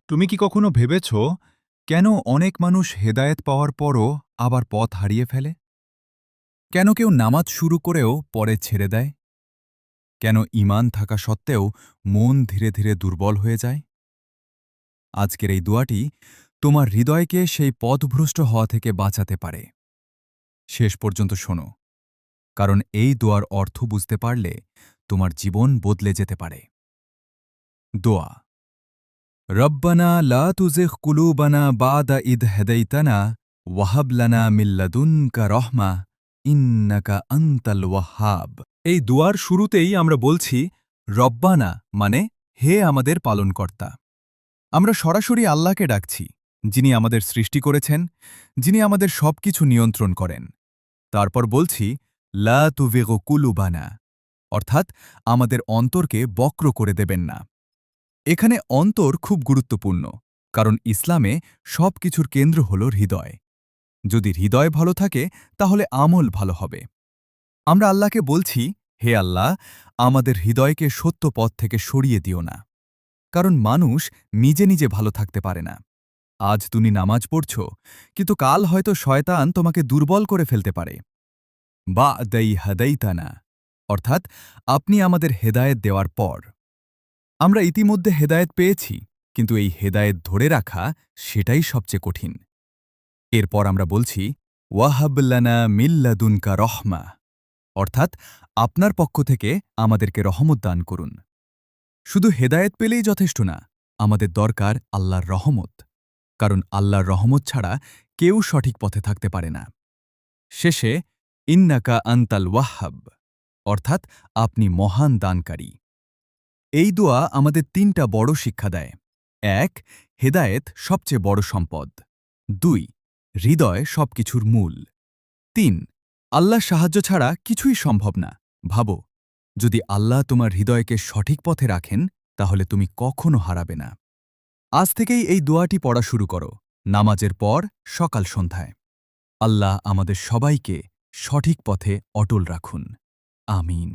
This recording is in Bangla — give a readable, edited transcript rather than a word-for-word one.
তুমি কি কখনো ভেবেছ কেন অনেক মানুষ হেদায়েত পাওয়ার পরও আবার পথ হারিয়ে ফেলে? কেন কেউ নামাজ শুরু করেও পরে ছেড়ে দেয়? কেন ঈমান থাকা সত্ত্বেও মন ধীরে ধীরে দুর্বল হয়ে যায়? আজকের এই দোয়াটি তোমার হৃদয়কে সেই পথভ্রষ্ট হওয়া থেকে বাঁচাতে পারে। শেষ পর্যন্ত শোনো, কারণ এই দোয়ার অর্থ বুঝতে পারলে তোমার জীবন বদলে যেতে পারে। দোয়া: রব্বানা লা তুজিগ কুলুবানা বাদা ইদ হেদাইতানা ওয়াহাব লানা মিন লাদুনকা রহমা ইন্নাকা আনতাল ওয়াহ্হাব। এই দুয়ার শুরুতেই আমরা বলছি রব্বানা মানে হে আমাদের পালনকর্তা। আমরা সরাসরি আল্লাহকে ডাকছি, যিনি আমাদের সৃষ্টি করেছেন, যিনি আমাদের সবকিছু নিয়ন্ত্রণ করেন। তারপর বলছি লা তুজিগ কুলুবানা, অর্থাৎ আমাদের অন্তরকে বক্র করে দেবেন না। এখানে অন্তর খুব গুরুত্বপূর্ণ, কারণ ইসলামে সব কিছুর কেন্দ্র হল হৃদয়। যদি হৃদয় ভালো থাকে তাহলে আমল ভালো হবে। আমরা আল্লাহকে বলছি, হে আল্লাহ, আমাদের হৃদয়কে সত্য পথ থেকে সরিয়ে দিও না, কারণ মানুষ নিজে নিজে ভালো থাকতে পারে না। আজ তুমি নামাজ পড়ছ, কিন্তু কাল হয়তো শয়তান তোমাকে দুর্বল করে ফেলতে পারে। বা দাই হাদাইতানা, অর্থাৎ আপনি আমাদের হেদায়েত দেওয়ার পর। আমরা ইতিমধ্যে হেদায়েত পেয়েছি, কিন্তু এই হেদায়েত ধরে রাখা সেটাই সবচেয়ে কঠিন। এরপর আমরা বলছি ওয়াহাব লানা মিন লাদুনকা রহমা, অর্থাৎ আপনার পক্ষ থেকে আমাদেরকে রহমত দান করুন। শুধু হেদায়েত পেলেই যথেষ্ট না, আমাদের দরকার আল্লাহর রহমত, কারণ আল্লাহর রহমত ছাড়া কেউ সঠিক পথে থাকতে পারে না। শেষে ইন্নাকা আনতাল ওয়াহ্হাব, অর্থাৎ আপনি মহান দানকারী। এই দোয়া আমাদের তিনটা বড় শিক্ষা দেয়। ১. হেদায়েত সবচেয়ে বড় সম্পদ। ২. হৃদয় সবকিছুর মূল। ৩. আল্লাহর সাহায্য ছাড়া কিছুই সম্ভব না। ভাবো, যদি আল্লাহ তোমার হৃদয়কে সঠিক পথে রাখেন, তাহলে তুমি কখনো হারাবে না। আজ থেকেই এই দোয়াটি পড়া শুরু করো, নামাজের পর, সকাল সন্ধ্যায়। আল্লাহ আমাদের সবাইকে সঠিক পথে অটল রাখুন। আমিন।